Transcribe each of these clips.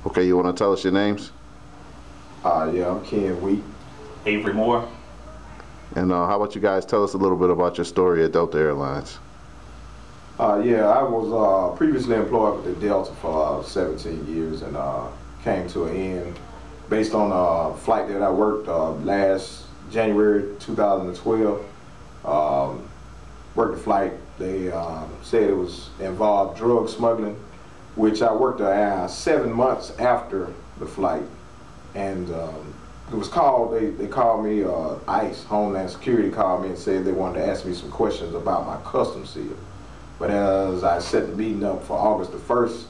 Okay, you want to tell us your names? Yeah, I'm Ken Wheat. Avery Moore. And how about you guys tell us a little bit about your story at Delta Airlines? Yeah, I was previously employed with the Delta for 17 years and came to an end based on a flight that I worked last January 2012. Worked the flight. They said it was involved drug smuggling, which I worked 7 months after the flight. And it was called, they called me, ICE, Homeland Security called me and said they wanted to ask me some questions about my customs seal. But as I set the meeting up for August the 1st,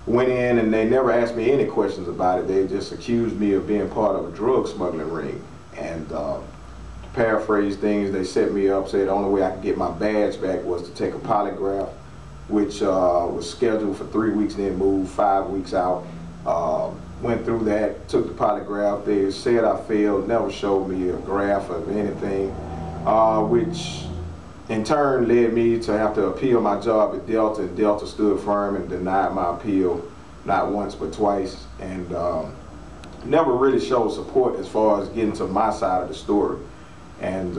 went in and they never asked me any questions about it. They just accused me of being part of a drug smuggling ring. And to paraphrase things, they set me up, said the only way I could get my badge back was to take a polygraph, which was scheduled for 3 weeks, then moved 5 weeks out. Went through that, took the polygraph. They said I failed, never showed me a graph of anything, which in turn led me to have to appeal my job at Delta, and Delta stood firm and denied my appeal, not once but twice, and never really showed support as far as getting to my side of the story. And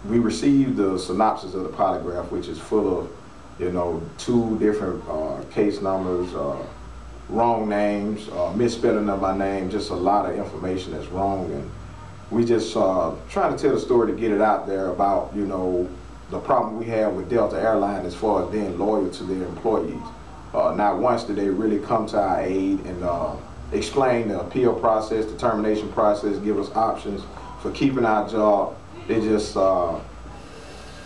we received the synopsis of the polygraph, which is full of, 2 different case numbers, wrong names, misspelling of my name, just a lot of information that's wrong. And we just trying to tell the story to get it out there about, the problem we have with Delta Airlines as far as being loyal to their employees. Not once did they really come to our aid and explain the appeal process, the termination process, give us options for keeping our job. They just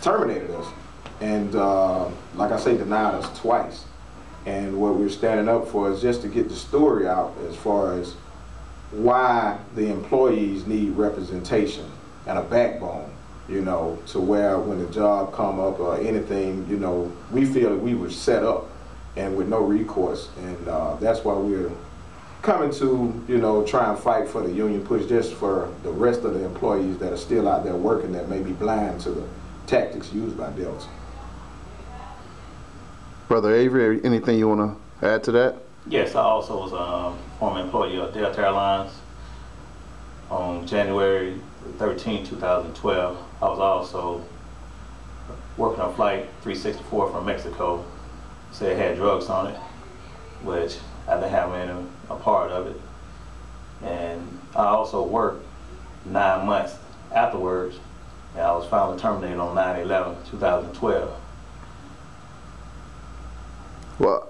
terminated us and, like I say, denied us twice. And what we're standing up for is just to get the story out as far as why the employees need representation and a backbone, to where when the job come up or anything, we feel that we were set up and with no recourse. And that's why we're coming to, try and fight for the union push, just for the rest of the employees that are still out there working that may be blind to the tactics used by Delta. Brother Avery, anything you want to add to that? Yes, I also was a former employee of Delta Airlines. On January 13, 2012, I was also working on Flight 364 from Mexico. Said it had drugs on it, which I didn't have any a part of it. And I also worked 9 months afterwards, and I was finally terminated on 9/11/2012. Well,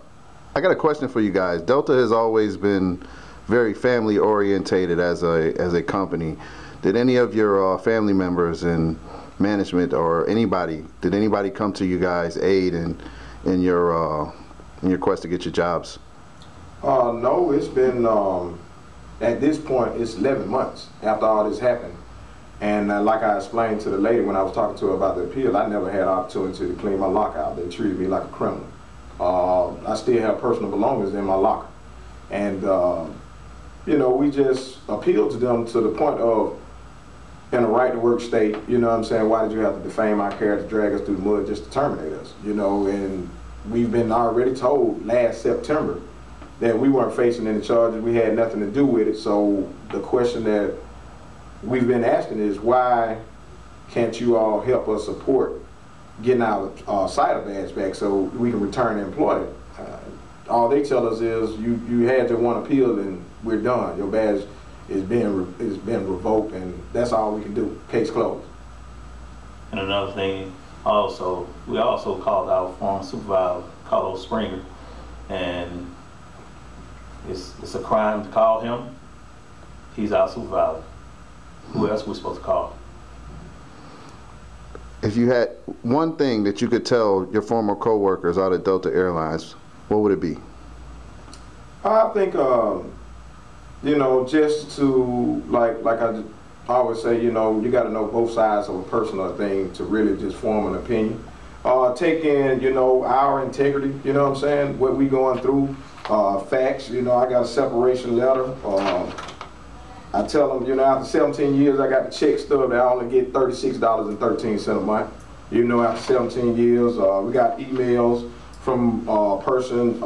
I got a question for you guys. Delta has always been very family orientated as a company. Did any of your family members in management or did anybody come to you guys aid in your quest to get your jobs? No, it's been, at this point, it's 11 months after all this happened. And like I explained to the lady when I was talking to her about the appeal, I never had opportunity to clean my lockout. They treated me like a criminal. I still have personal belongings in my locker. And, we just appealed to them to the point of, in a right to work state, why did you have to defame our character, drag us through the mud just to terminate us? And we've been already told last September that we weren't facing any charges, we had nothing to do with it. So the question that we've been asking is, why can't you all help us support getting our cider badge back so we can return to employment? All they tell us is you had your one appeal and we're done. Your badge is been revoked, and that's all we can do. Case closed. And another thing, we also called our former supervisor, Carlos Springer, and it's a crime to call him. He's our supervisor. Who else are we supposed to call? If you had one thing that you could tell your former co-workers out at Delta Airlines, what would it be? I think, just to, like I always say, you got to know both sides of a personal thing to really just form an opinion. Take in, our integrity, what we going through, facts. I got a separation letter. I tell them, after 17 years, I got the check stub that I only get $36.13 a month. After 17 years, we got emails from a person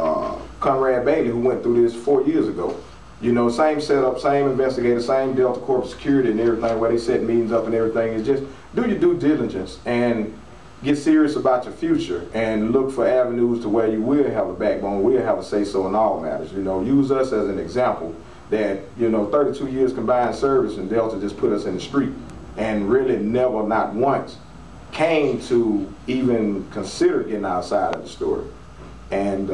Conrad Bailey, who went through this 4 years ago. You know, same setup, same investigator, same Delta Corporate Security and everything, where they set meetings up and everything. It's just do your due diligence and get serious about your future and look for avenues to where you will have a backbone, will have a say-so in all matters. You know, use us as an example that, you know, 32 years combined service and Delta just put us in the street and really never, not once, came to even consider getting outside of the story. And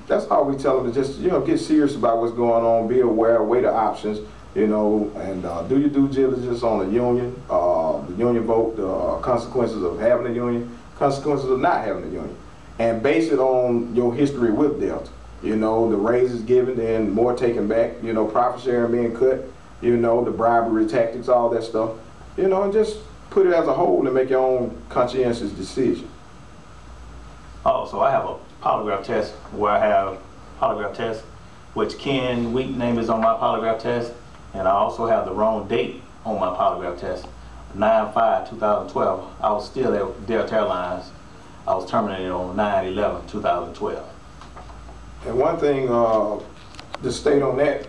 that's all we tell them, to just, you know, get serious about what's going on, be aware, weigh the options, you know, and do your due diligence on the union vote, the consequences of having a union, consequences of not having a union, and base it on your history with Delta. You know, the raises given, then more taken back, you know, profit sharing being cut, you know, the bribery tactics, all that stuff, you know, and just put it as a whole and make your own conscientious decision. Oh, so I have a polygraph test where I have polygraph test, which Ken Wheat name is on my polygraph test, and I also have the wrong date on my polygraph test. 9/5/2012. I was still at Delta Airlines. I was terminated on 9/11/2012. And one thing to state on that,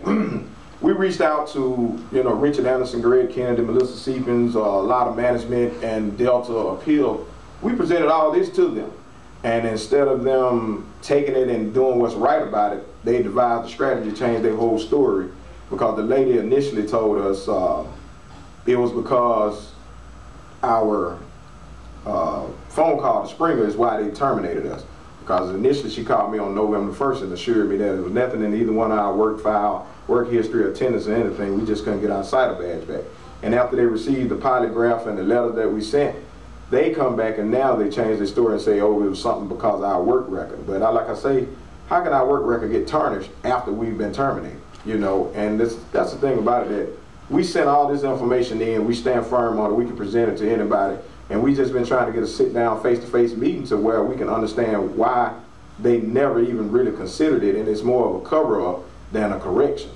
we reached out to, you know, Richard Anderson, Greg Kennedy, Melissa Seepins, a lot of management and Delta Appeal. We presented all this to them. And instead of them taking it and doing what's right about it, they devised a strategy to change their whole story, because the lady initially told us it was because our phone call to Springer is why they terminated us. Because initially she called me on November 1st and assured me that there was nothing in either one of our work file, work history, attendance, or anything. We just couldn't get our cider badge back. And after they received the polygraph and the letter that we sent, they come back and now they change their story and say, oh, it was something because of our work record. But like I say, how can our work record get tarnished after we've been terminated? You know, and that's the thing about it, that we sent all this information in, we stand firm on it, we can present it to anybody, and we just been trying to get a sit-down, face-to-face meeting to where we can understand why they never even really considered it, and it's more of a cover-up than a correction.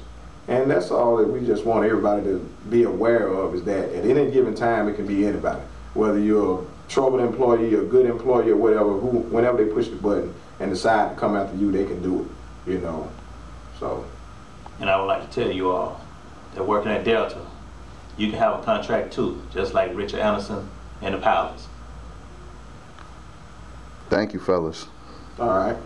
And that's all that we just want everybody to be aware of, is that at any given time it can be anybody. Whether you're a troubled employee, a good employee, or whatever, whenever they push the button and decide to come after you, they can do it, you know. So. And I would like to tell you all that working at Delta, you can have a contract too, just like Richard Anderson and the pilots. Thank you, fellas. All right.